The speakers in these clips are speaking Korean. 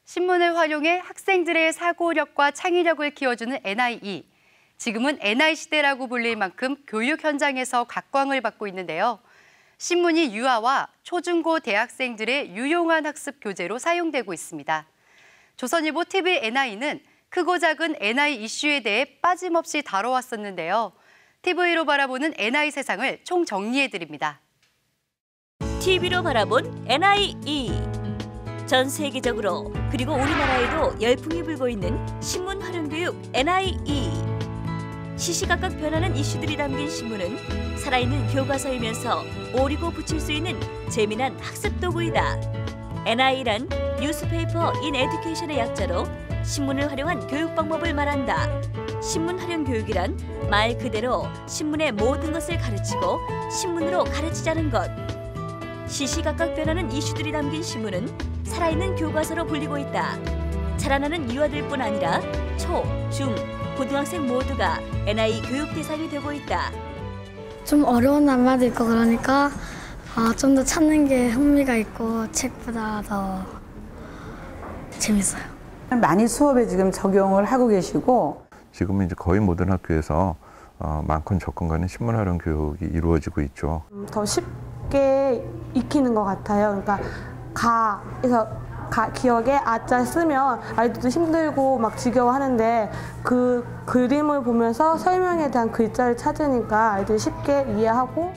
신문을 활용해 학생들의 사고력과 창의력을 키워주는 NIE. 지금은 NI 시대라고 불릴 만큼 교육 현장에서 각광을 받고 있는데요. 신문이 유아와 초중고 대학생들의 유용한 학습 교재로 사용되고 있습니다. 조선일보 TV NI는 크고 작은 NI 이슈에 대해 빠짐없이 다뤄왔었는데요. TV로 바라보는 NI 세상을 총정리해드립니다. TV로 바라본 NIE. 전 세계적으로 그리고 우리나라에도 열풍이 불고 있는 신문 활용 교육 NIE. 시시각각 변하는 이슈들이 담긴 신문은 살아있는 교과서이면서 오리고 붙일 수 있는 재미난 학습 도구이다. NI란 뉴스페이퍼 인 에듀케이션의 약자로 신문을 활용한 교육 방법을 말한다. 신문 활용 교육이란 말 그대로 신문의 모든 것을 가르치고 신문으로 가르치자는 것. 시시각각 변하는 이슈들이 담긴 신문은 살아있는 교과서로 불리고 있다. 자라나는 유아들뿐 아니라 초, 중, 고등학생 모두가 NI 교육 대상이 되고 있다. 좀 어려운 단말도 있고 그러니까 좀 더 찾는 게 흥미가 있고 책보다 더 재밌어요. 많이 수업에 지금 적용을 하고 계시고 지금은 이제 거의 모든 학교에서 많건 적건 간에 신문 활용 교육이 이루어지고 있죠. 더 쉽게 익히는 것 같아요. 그러니까 기억에 아자 쓰면 아이들도 힘들고 막 지겨워하는데 그 그림을 보면서 설명에 대한 글자를 찾으니까 아이들이 쉽게 이해하고.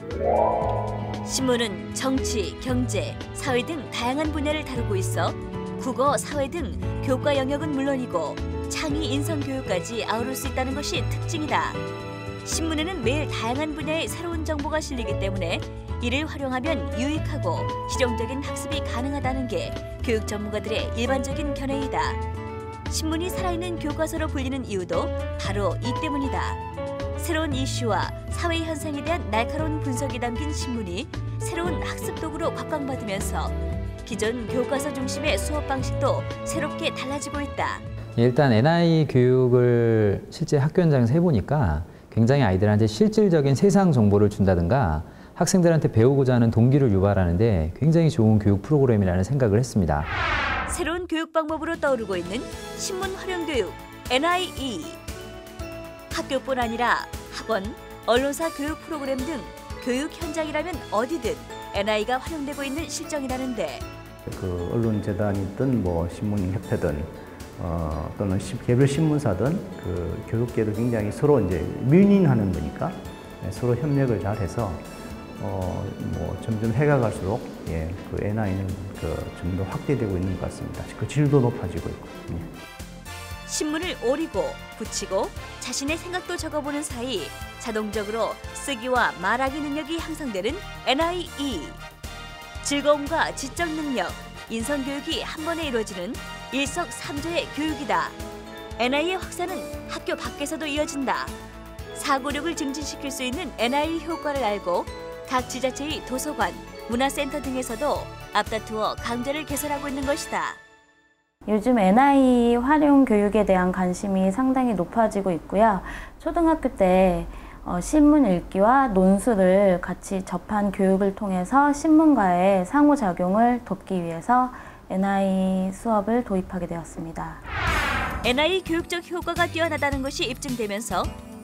신문은 정치, 경제, 사회 등 다양한 분야를 다루고 있어 국어, 사회 등 교과 영역은 물론이고 창의, 인성 교육까지 아우를 수 있다는 것이 특징이다. 신문에는 매일 다양한 분야의 새로운 정보가 실리기 때문에 이를 활용하면 유익하고 실용적인 학습이 가능하다는 게 교육 전문가들의 일반적인 견해이다. 신문이 살아있는 교과서로 불리는 이유도 바로 이 때문이다. 새로운 이슈와 사회 현상에 대한 날카로운 분석이 담긴 신문이 새로운 학습 도구로 각광받으면서 기존 교과서 중심의 수업 방식도 새롭게 달라지고 있다. 일단 NI 교육을 실제 학교 현장에서 해보니까 굉장히 아이들한테 실질적인 세상 정보를 준다든가 학생들한테 배우고자 하는 동기를 유발하는데 굉장히 좋은 교육 프로그램이라는 생각을 했습니다. 새로운 교육 방법으로 떠오르고 있는 신문 활용 교육 NIE. 학교뿐 아니라 학원, 언론사 교육 프로그램 등 교육 현장이라면 어디든 NI가 활용되고 있는 실정이라는데 그 언론재단이든 뭐 신문협회든 또는 개별 신문사든 그 교육계도 굉장히 서로 이제 윈윈하는 거니까 서로 협력을 잘해서 뭐 점점 해가 갈수록 그 NI는 좀 더 확대되고 있는 것 같습니다. 그 질도 높아지고 있고. 신문을 오리고 붙이고 자신의 생각도 적어보는 사이 자동적으로 쓰기와 말하기 능력이 향상되는 NIE. 즐거움과 지적 능력, 인성 교육이 한 번에 이루어지는 일석삼조의 교육이다. NI의 확산은 학교 밖에서도 이어진다. 사고력을 증진시킬 수 있는 NI 효과를 알고 각 지자체의 도서관, 문화센터 등에서도 앞다투어 강좌를 개설하고 있는 것이다. 요즘 NI 활용 교육에 대한 관심이 상당히 높아지고 있고요. 초등학교 때 신문 읽기와 논술을 같이 접한 교육을 통해서 신문과의 상호작용을 돕기 위해서 NI 수업을 도입하게 되었습니다. NI 교육적 효과가 뛰어나다는 것이 입증되면서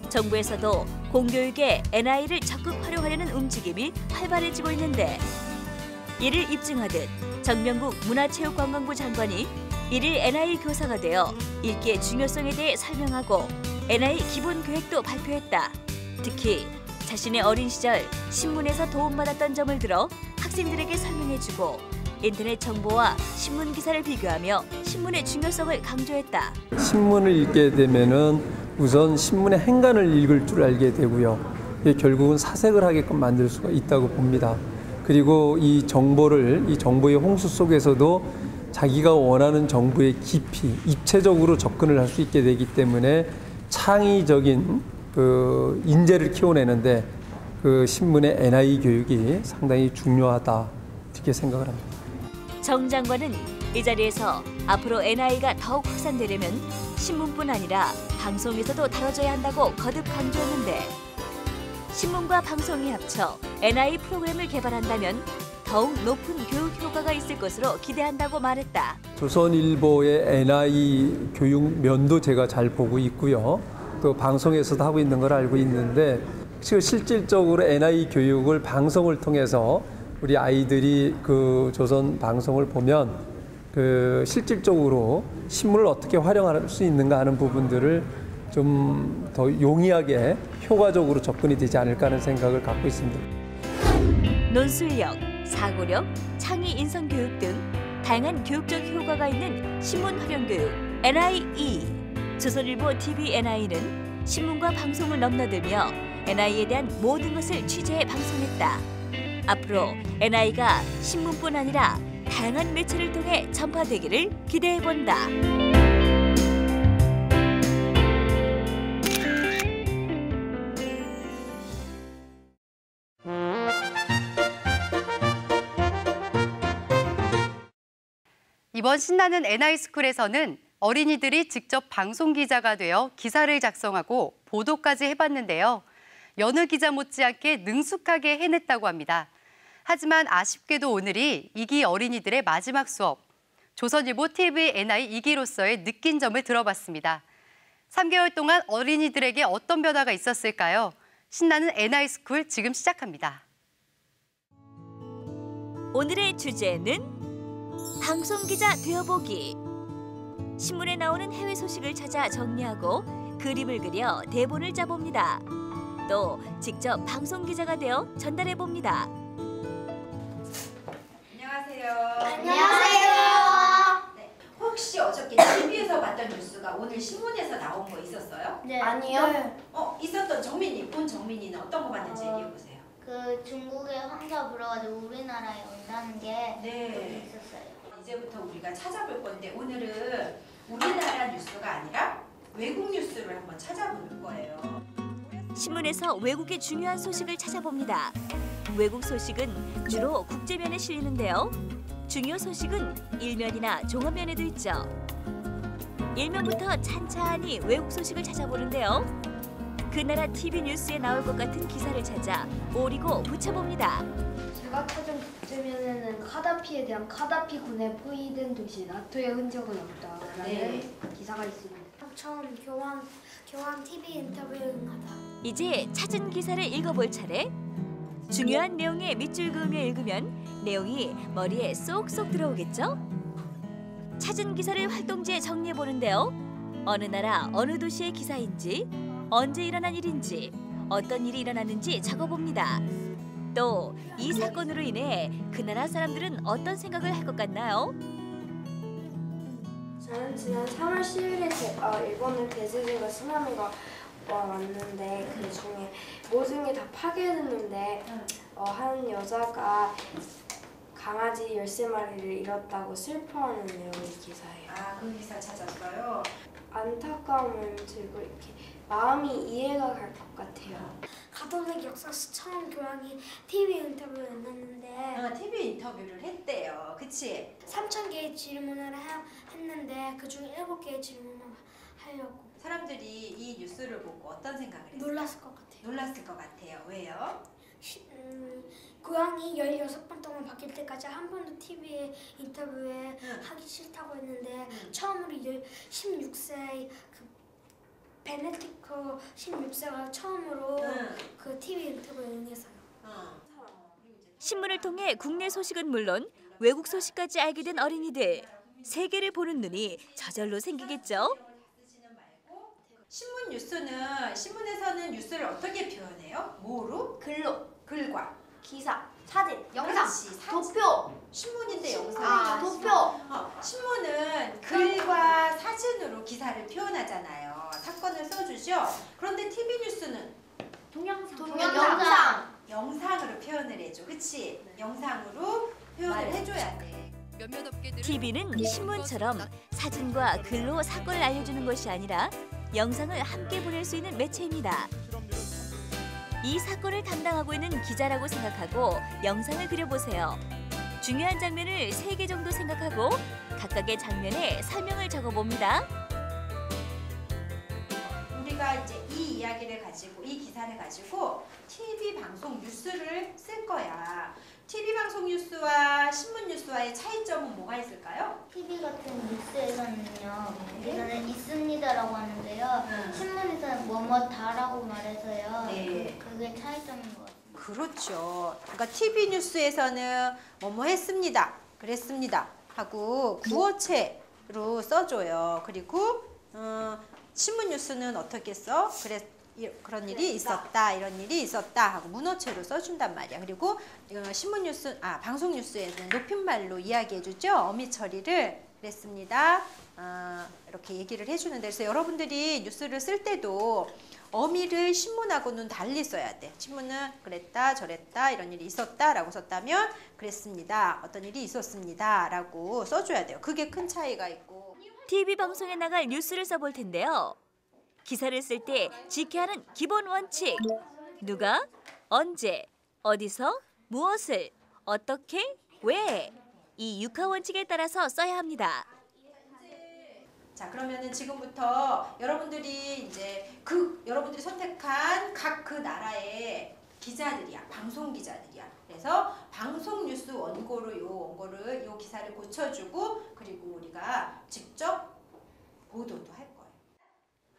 정부에서도 공교육에 NI를 적극 활용하려는 움직임이 활발해지고 있는데 이를 입증하듯 정명국 문화체육관광부 장관이 1일 NI 교사가 되어 읽기의 중요성에 대해 설명하고 NI 기본 계획도 발표했다. 특히 자신의 어린 시절 신문에서 도움받았던 점을 들어 학생들에게 설명해주고 인터넷 정보와 신문 기사를 비교하며 신문의 중요성을 강조했다. 신문을 읽게 되면은 우선 신문의 행간을 읽을 줄 알게 되고요. 결국은 사색을 하게끔 만들 수가 있다고 봅니다. 그리고 이 정보의 홍수 속에서도 자기가 원하는 정보의 깊이, 입체적으로 접근을 할 수 있게 되기 때문에 창의적인 그 인재를 키워내는데 그 신문의 NI 교육이 상당히 중요하다 이렇게 생각을 합니다. 정 장관은 이 자리에서 앞으로 NI가 더욱 확산되려면 신문뿐 아니라 방송에서도 다뤄져야 한다고 거듭 강조했는데 신문과 방송이 합쳐 NI 프로그램을 개발한다면 더욱 높은 교육 효과가 있을 것으로 기대한다고 말했다. 조선일보의 NI 교육 면도 제가 잘 보고 있고요. 또 방송에서도 하고 있는 걸 알고 있는데 실질적으로 NI 교육을 방송을 통해서 우리 아이들이 그 조선 방송을 보면 그 실질적으로 신문을 어떻게 활용할 수 있는가 하는 부분들을 좀 더 용이하게 효과적으로 접근이 되지 않을까 하는 생각을 갖고 있습니다. 논술력, 사고력, 창의 인성 교육 등 다양한 교육적 효과가 있는 신문 활용 교육 NIE. 조선일보 TV NI는 신문과 방송을 넘나들며 NI에 대한 모든 것을 취재해 방송했다. 앞으로 NI가 신문뿐 아니라 다양한 매체를 통해 전파되기를 기대해 본다. 이번 신나는 NI스쿨에서는 어린이들이 직접 방송 기자가 되어 기사를 작성하고 보도까지 해봤는데요. 여느 기자 못지않게 능숙하게 해냈다고 합니다. 하지만 아쉽게도 오늘이 2기 어린이들의 마지막 수업. 조선일보 TV NI 2기로서의 느낀 점을 들어봤습니다. 3개월 동안 어린이들에게 어떤 변화가 있었을까요? 신나는 NI스쿨 지금 시작합니다. 오늘의 주제는 방송기자 되어보기. 신문에 나오는 해외 소식을 찾아 정리하고 그림을 그려 대본을 짜봅니다. 또 직접 방송기자가 되어 전달해봅니다. 안녕하세요. 안녕하세요. 네. 혹시 어저께 TV에서 봤던 뉴스가 오늘 신문에서 나온 거 있었어요? 네. 아니요. 네. 있었던 정민이, 본 정민이는 어떤 거 봤는지 얘기해보세요. 그 중국의 황사 불어가지고 우리나라에 온다는 게 네. 있었어요. 이제부터 우리가 찾아볼 건데 오늘은 우리나라 뉴스가 아니라 외국 뉴스를 한번 찾아볼 거예요. 신문에서 외국의 중요한 소식을 찾아봅니다. 외국 소식은 주로 국제면에 실리는데요. 중요 소식은 일면이나 종합면에도 있죠. 일면부터 찬찬히 외국 소식을 찾아보는데요. 그 나라 TV 뉴스에 나올 것 같은 기사를 찾아 오리고 붙여봅니다. 제가 찾은 국제면에는 카다피에 대한 카다피 군에 포위된 도시 나토의 흔적은 없다라는 기사가 있습니다. 처음 교황 TV 인터뷰에 응하다. 이제 찾은 기사를 읽어볼 차례. 중요한 내용에 밑줄 그으며 읽으면 내용이 머리에 쏙쏙 들어오겠죠? 찾은 기사를 활동지에 정리해보는데요. 어느 나라 어느 도시의 기사인지, 언제 일어난 일인지, 어떤 일이 일어났는지 적어봅니다. 또 이 사건으로 인해 그 나라 사람들은 어떤 생각을 할 것 같나요? 저는 지난 3월 10일에 일본의 대지진과 쓰나미가 왔는데 그 중에 모든 게 다 파괴됐는데 한 여자가 강아지 13마리를 잃었다고 슬퍼하는 내용의 기사예요. 아, 그 기사 찾았어요? 안타까움을 들고 이렇게 마음이 이해가 갈 것 같아요. 가톨릭 역사에서 처음 교황이 TV 인터뷰를 했는데 TV 인터뷰를 했대요. 그치? 3,000개의 질문을 했는데 그중에 7개의 질문을 하려고. 사람들이 이 뉴스를 보고 어떤 생각을 했어요? 놀랐을 것 같아요. 놀랐을 것 같아요. 왜요? 교황이 16번 동안 바뀔 때까지 한 번도 TV 인터뷰에 하기 싫다고 했는데 처음으로 16세 그 베네딕토 16세가 처음으로 그 TV 인터뷰에 응해서요. 신문을 통해 국내 소식은 물론 외국 소식까지 알게 된 어린이들. 세계를 보는 눈이 저절로 생기겠죠? 신문 뉴스는 신문에서는 뉴스를 어떻게 표현해요? 뭐로? 글과 기사, 사진, 영상, 그렇지, 도표. 신문인데 영상. 도표. 신문은 글과 사진으로 기사를 표현하잖아요. 사건을 써주죠. 그런데 TV 뉴스는 영상으로 표현을 해줘. 그치? 영상으로 표현을 해줘야 돼. TV는 신문처럼 사진과 글로 사건을 알려주는 것이 아니라 영상을 함께 보낼 수 있는 매체입니다. 이 사건을 담당하고 있는 기자라고 생각하고 영상을 그려보세요. 중요한 장면을 3개 정도 생각하고 각각의 장면에 설명을 적어봅니다. 우리가 이제 이 이야기를 가지고 이 기사를 가지고 TV 방송 뉴스를 쓸 거야. TV 방송 뉴스와 신문 뉴스와의 차이점은 뭐가 있을까요? TV 같은 뉴스에서는요, 우리는 있습니다라고 하는데요. 신문에서는 뭐뭐다라고 말해서요. 네. 그게 차이점인 것 같아요. 그렇죠. 그러니까 TV 뉴스에서는 뭐뭐 했습니다, 그랬습니다 하고 구어체로 써줘요. 그리고 신문 뉴스는 어떻게 써? 그런 일이 있었다, 이런 일이 있었다 하고 문어체로 써준단 말이야. 그리고 신문 뉴스, 방송 뉴스에는 높임말로 이야기해주죠. 어미 처리를 그랬습니다. 이렇게 얘기를 해주는데, 그래서 여러분들이 뉴스를 쓸 때도 어미를 신문하고는 달리 써야 돼. 신문은 그랬다, 저랬다, 이런 일이 있었다 라고 썼다면 그랬습니다, 어떤 일이 있었습니다 라고 써줘야 돼요. 그게 큰 차이가 있고. TV 방송에 나갈 뉴스를 써볼 텐데요. 기사를 쓸 때 지켜야 하는 기본 원칙. 누가, 언제, 어디서, 무엇을, 어떻게, 왜. 이 6화 원칙에 따라서 써야 합니다. 자, 그러면은 지금부터 여러분들이 이제 여러분들이 선택한 각 그 나라의 기자들이야, 방송 기자들이야. 그래서 방송 뉴스 원고로 요 기사를 고쳐주고, 그리고 우리가 직접 보도도 할 거예요.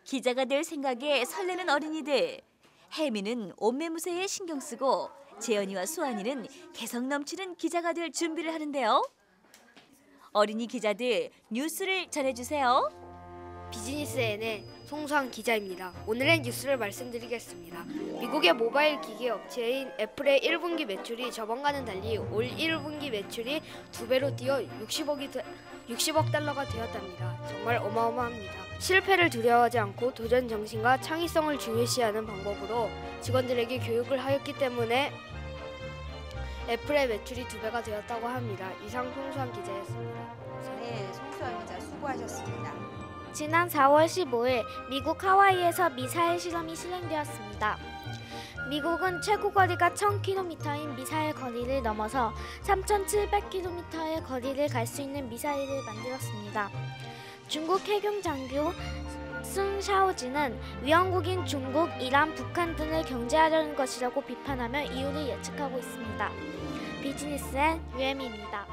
기자가 될 생각에 설레는 어린이들. 혜미는 옷매무새에 신경 쓰고 재현이와 수환이는 개성 넘치는 기자가 될 준비를 하는데요. 어린이 기자들 뉴스를 전해주세요. 비즈니스 N의 송수환 기자입니다. 오늘의 뉴스를 말씀드리겠습니다. 미국의 모바일 기기 업체인 애플의 1분기 매출이 저번과는 달리 올 1분기 매출이 2배로 뛰어 60억 달러가 되었답니다. 정말 어마어마합니다. 실패를 두려워하지 않고 도전 정신과 창의성을 중요시하는 방법으로 직원들에게 교육을 하였기 때문에 애플의 매출이 2배가 되었다고 합니다. 이상 송수환 기자였습니다. 네, 송수환 기자 수고하셨습니다. 지난 4월 15일 미국 하와이에서 미사일 실험이 실행되었습니다. 미국은 최고 거리가 1000km인 미사일 거리를 넘어서 3700km의 거리를 갈 수 있는 미사일을 만들었습니다. 중국 해군 장교 승샤오지는 위험국인 중국, 이란, 북한 등을 경제하려는 것이라고 비판하며 이유를 예측하고 있습니다. 비즈니스엔 유엠입니다.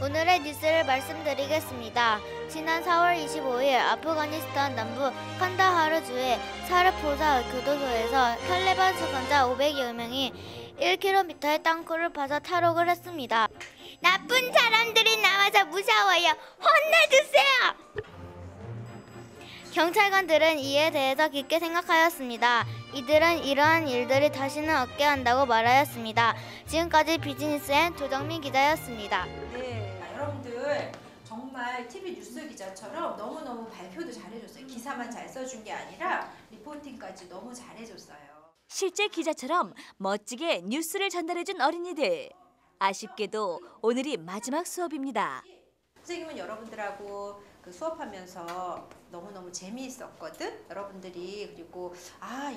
오늘의 뉴스를 말씀드리겠습니다. 지난 4월 25일 아프가니스탄 남부 칸다하르주의 사르포사 교도소에서 탈레반 수감자 500여 명이 1km의 땅굴을 파서 탈옥을 했습니다. 나쁜 사람들이 나와서 무서워요. 혼내주세요. 경찰관들은 이에 대해서 깊게 생각하였습니다. 이들은 이러한 일들이 다시는 없게 한다고 말하였습니다. 지금까지 비즈니스엔 조정민 기자였습니다. 네, 여러분들 정말 TV 뉴스 기자처럼 너무너무 발표도 잘해줬어요. 기사만 잘 써준 게 아니라 리포팅까지 너무 잘해줬어요. 실제 기자처럼 멋지게 뉴스를 전달해준 어린이들. 아쉽게도 오늘이 마지막 수업입니다. 선생님은 여러분들하고 수업하면서 너무너무 재미있었거든. 여러분들이 그리고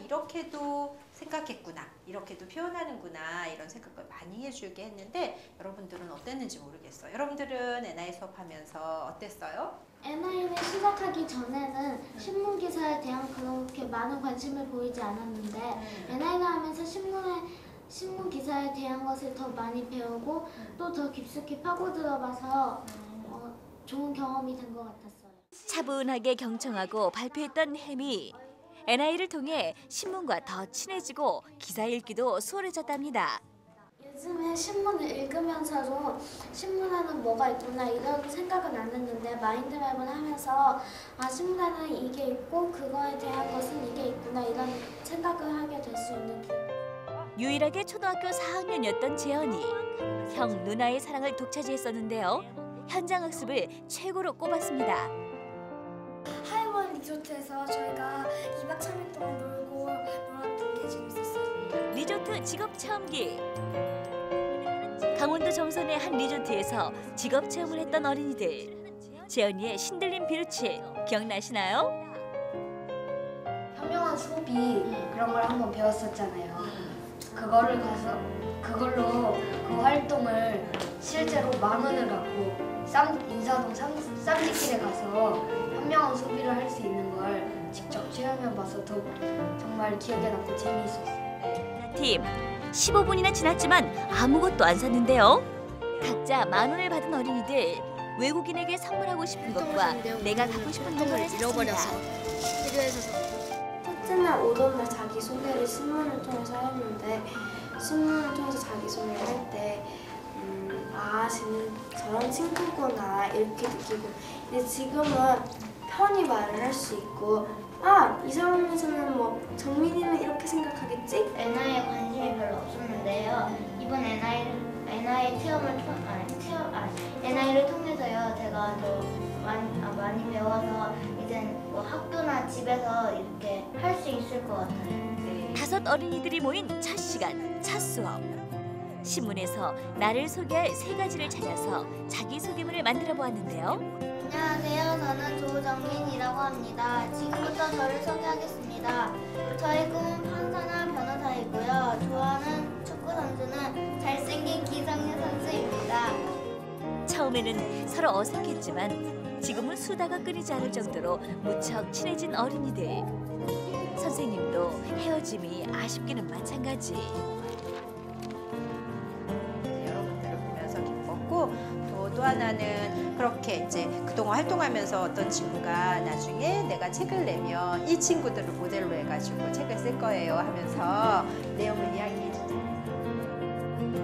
이렇게도 생각했구나, 이렇게도 표현하는구나, 이런 생각을 많이 해주게 했는데 여러분들은 어땠는지 모르겠어요. 여러분들은 NI 수업하면서 어땠어요? NI를 시작하기 전에는 신문 기사에 대한 그렇게 많은 관심을 보이지 않았는데 NI를 하면서 신문 기사에 대한 것을 더 많이 배우고 또 더 깊숙이 파고 들어봐서 좋은 경험이 된 것 같았어요. 차분하게 경청하고 발표했던 혜미. NI를 통해 신문과 더 친해지고 기사 읽기도 수월해졌답니다. 요즘에 신문을 읽으면서도 신문에는 뭐가 있구나 이런 생각은 안 했는데 마인드맵을 하면서 신문에는 이게 있고 그거에 대한 것은 이게 있구나 이런 생각을 하게 될 수 있는 기회. 유일하게 초등학교 4학년이었던 재현이. 형 누나의 사랑을 독차지했었는데요. 현장 학습을 최고로 꼽았습니다. 하이원 리조트에서 저희가 2박 3일 동안 놀았던 게 재밌었어요. 리조트 직업 체험기. 강원도 정선의 한 리조트에서 직업 체험을 했던 어린이들. 재현이의 신들림 비루치 기억나시나요? 현명한 소비 그런 걸 한번 배웠었잖아요. 그걸로 그 활동을 실제로 10,000원을 갖고 인사동 쌈지길에 가서 현명한 소비를 할 수 있는 걸 직접 체험해봐서 정말 기억에 남고 재미있었어요. 팀. 15분이나 지났지만 아무것도 안 샀는데요. 각자 10,000원을 받은 어린이들. 외국인에게 선물하고 싶은 것과 내가 갖고 싶은 동물을 샀습니다. 첫째 날 오던 날 자기소개를 신문을 통해서 했는데 신문을 통해서 자기소개를 할 때 쟤는 저런 친구구나 이렇게 느끼고 근데 지금은 편히 말을 할 수 있고 이 상황에서는 뭐 정민이는 이렇게 생각하겠지? NI에 관심이 별로 없었는데요. 이번 NI NI를 통해서요. 제가 더 많이 배워서 이제 뭐 학교나 집에서 이렇게 할 수 있을 것 같아요. 5 어린이들이 모인 첫 시간, 첫 수업. 신문에서 나를 소개할 3가지를 찾아서 자기소개문을 만들어 보았는데요. 안녕하세요. 저는 조정민이라고 합니다. 지금부터 저를 소개하겠습니다. 저의 꿈은 판사나 변호사이고요. 좋아하는 축구 선수는 잘생긴 기성용 선수입니다. 처음에는 서로 어색했지만 지금은 수다가 끊이지 않을 정도로 무척 친해진 어린이들. 선생님도 헤어짐이 아쉽기는 마찬가지. 여러분들을 보면서 기뻤고 또 하나는 그렇게 이제 그동안 활동하면서 어떤 친구가 나중에 내가 책을 내면 이 친구들을 모델로 해가지고 책을 쓸 거예요 하면서 내용을 이야기해 주죠.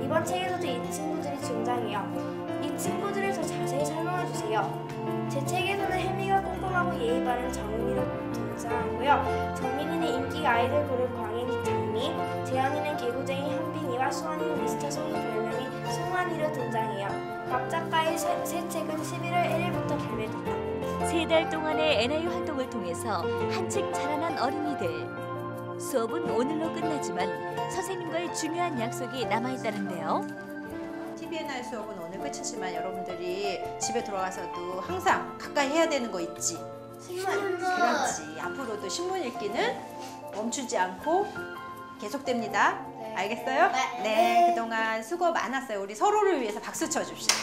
이번 책에서도 이 친구들이 등장해요. 이 친구들을 더 자세히 설명해 주세요. 제 책에서는 혜미가 꼼꼼하고 예의 바른 정민이로 등장하고요. 정민이는 인기가 아이돌 그룹 광인 장미, 재현이는 개구쟁이 현빈이와 수환이는 미스터 송이 별명이 송환이로 등장해요. 각 작가의 새 책은 11월 1일부터 발매됩니다. 3달 동안의 NI 활동을 통해서 한층 자라난 어린이들. 수업은 오늘로 끝나지만 선생님과의 중요한 약속이 남아있다는데요. TV NI 수업은 오늘 끝이지만 여러분들이 집에 돌아가서도 항상 가까이 해야 되는 거 있지? 신문! 그렇지. 앞으로도 신문 읽기는 멈추지 않고 계속됩니다. 네. 알겠어요? 네. 그동안 수고 많았어요. 우리 서로를 위해서 박수 쳐줍시다.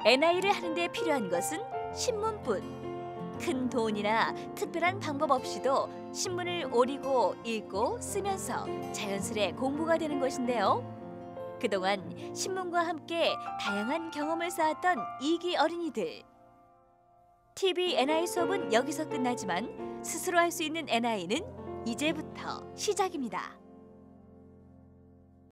NI를 하는 데 필요한 것은 신문뿐. 큰 돈이나 특별한 방법 없이도 신문을 오리고 읽고 쓰면서 자연스레 공부가 되는 것인데요. 그동안 신문과 함께 다양한 경험을 쌓았던 2기 어린이들. TV NI 수업은 여기서 끝나지만 스스로 할 수 있는 NI는 이제부터 시작입니다.